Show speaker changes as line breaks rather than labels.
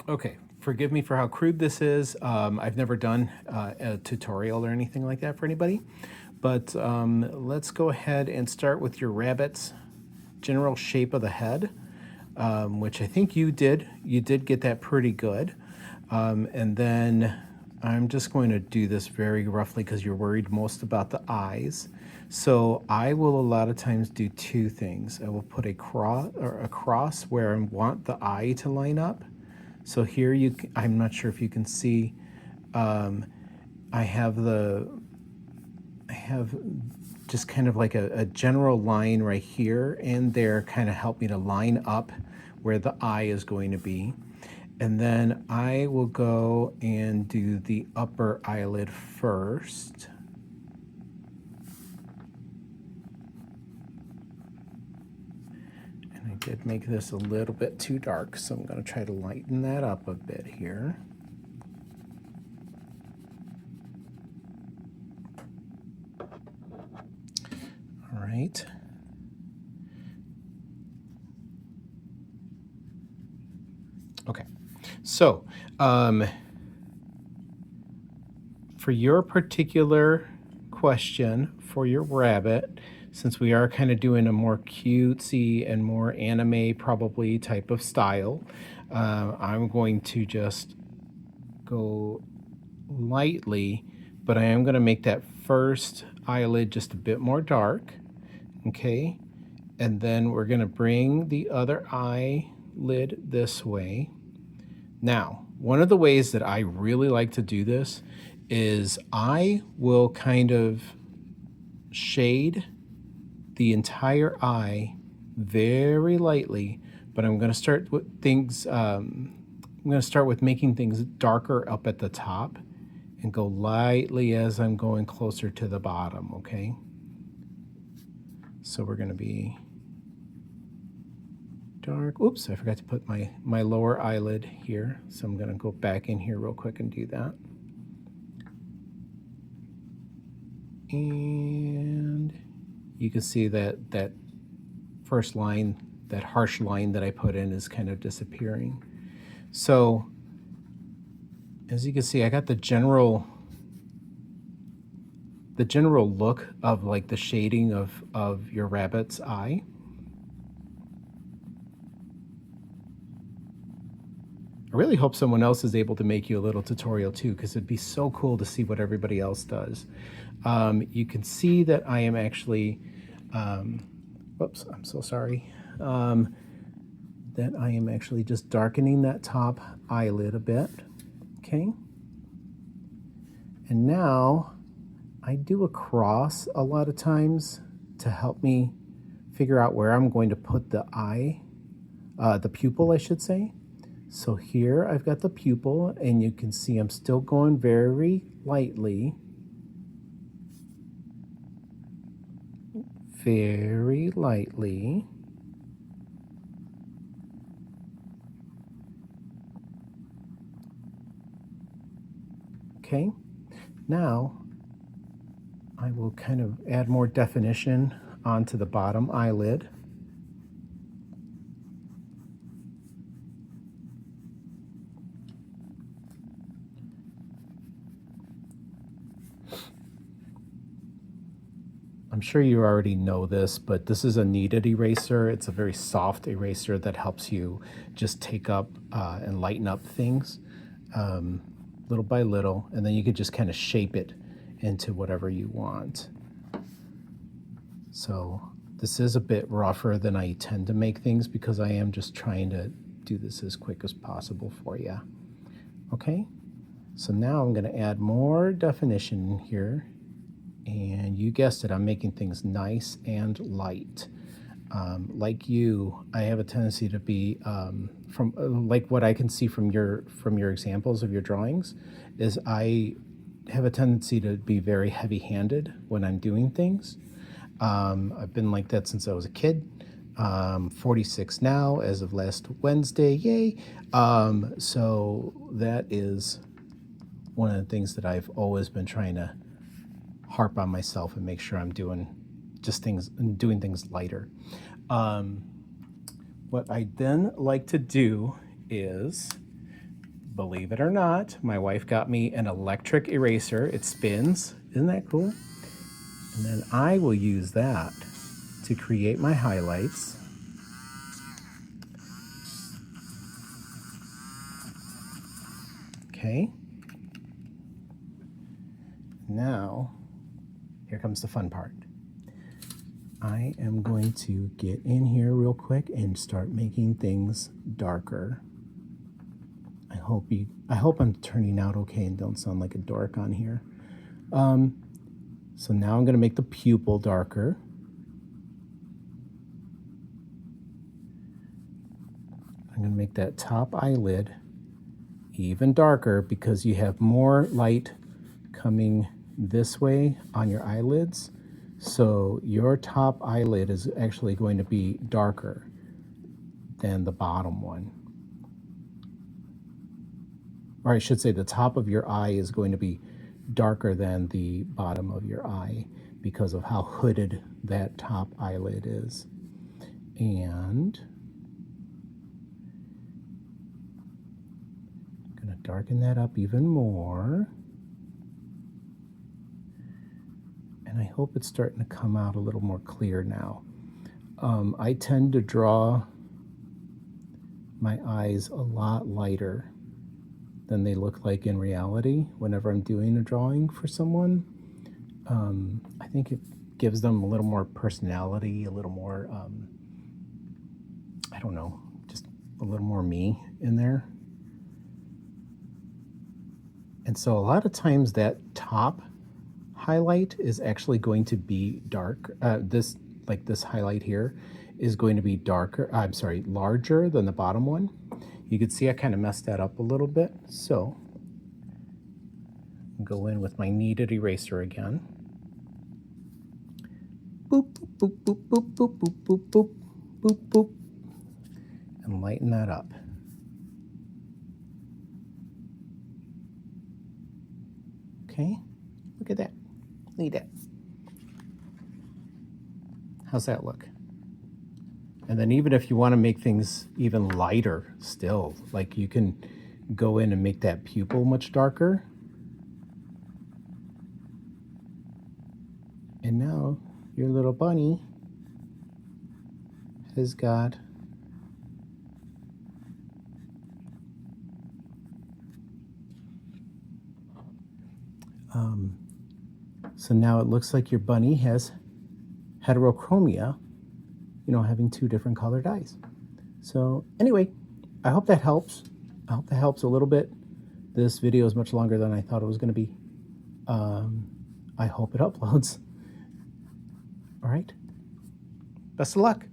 Okay, forgive me for how crude this is. I've never done a tutorial or anything like that for anybody, but let's go ahead and start with your rabbit's general shape of the head, which I think you did. You did get that pretty good. And then I'm just going to do this very roughly because you're worried most about the eyes. So I will a lot of times do two things. I will put a cross where I want the eye to line up. So here I'm not sure if you can see, I have just kind of like a general line right here and there, kind of help me to line up where the eye is going to be. And then I will go and do the upper eyelid first. And I did make this a little bit too dark, so I'm going to try to lighten that up a bit here. All right. Okay. So, for your particular question for your rabbit, since we are kind of doing a more cutesy and more anime probably type of style, I'm going to just go lightly, but I am going to make that first eyelid just a bit more dark. Okay. And then we're going to bring the other eyelid this way. Now, one of the ways that I really like to do this is I will kind of shade the entire eye very lightly, but I'm going to start with things, I'm going to start with making things darker up at the top and go lightly as I'm going closer to the bottom, okay? So we're going to be dark. Oops, I forgot to put my lower eyelid here. So I'm going to go back in here real quick and do that. And you can see that first line, that harsh line that I put in is kind of disappearing. So as you can see, I got the general look of like the shading of your rabbit's eye. I really hope someone else is able to make you a little tutorial too, because it'd be so cool to see what everybody else does. You can see that I am actually, whoops, I'm so sorry, that I am actually just darkening that top eyelid a bit, okay? And now I do a cross a lot of times to help me figure out where I'm going to put the eye, the pupil, I should say. So here I've got the pupil, and you can see I'm still going very lightly. Very lightly. Okay, now I will kind of add more definition onto the bottom eyelid. I'm sure you already know this, but this is a kneaded eraser. It's a very soft eraser that helps you just take up and lighten up things little by little, and then you could just kind of shape it into whatever you want. So this is a bit rougher than I tend to make things because I am just trying to do this as quick as possible for you. Okay, so now I'm going to add more definition here. And you guessed it, I'm making things nice and light. Like you, I have a tendency to be, from like what I can see from your examples of your drawings, is I have a tendency to be very heavy-handed when I'm doing things. I've been like that since I was a kid. 46 now as of last Wednesday, yay. So that is one of the things that I've always been trying to harp on myself and make sure I'm doing things lighter. What I then like to do is believe it or not, my wife got me an electric eraser. It spins. Isn't that cool? And then I will use that to create my highlights. Okay. Now, here comes the fun part. I am going to get in here real quick and start making things darker. I hope I'm turning out okay and don't sound like a dork on here. So now I'm going to make the pupil darker. I'm going to make that top eyelid even darker because you have more light coming this way on your eyelids. So your top eyelid is actually going to be darker than the bottom one. Or I should say the top of your eye is going to be darker than the bottom of your eye because of how hooded that top eyelid is. And I'm going to darken that up even more. And I hope it's starting to come out a little more clear now. I tend to draw my eyes a lot lighter than they look like in reality whenever I'm doing a drawing for someone. I think it gives them a little more personality, a little more, I don't know, just a little more me in there. And so a lot of times that top highlight is actually going to be dark. This highlight here is going to be darker, larger than the bottom one. You can see I kind of messed that up a little bit. So go in with my kneaded eraser again. Boop, boop, boop, boop, boop, boop, boop, boop, boop, boop, and lighten that up. Okay, look at that. Look at that. How's that look? And then even if you want to make things even lighter still, like you can go in and make that pupil much darker. And now your little bunny has got so now it looks like your bunny has heterochromia, you know, having two different colored eyes. So anyway, I hope that helps. I hope that helps a little bit. This video is much longer than I thought it was going to be. I hope it uploads. All right. Best of luck.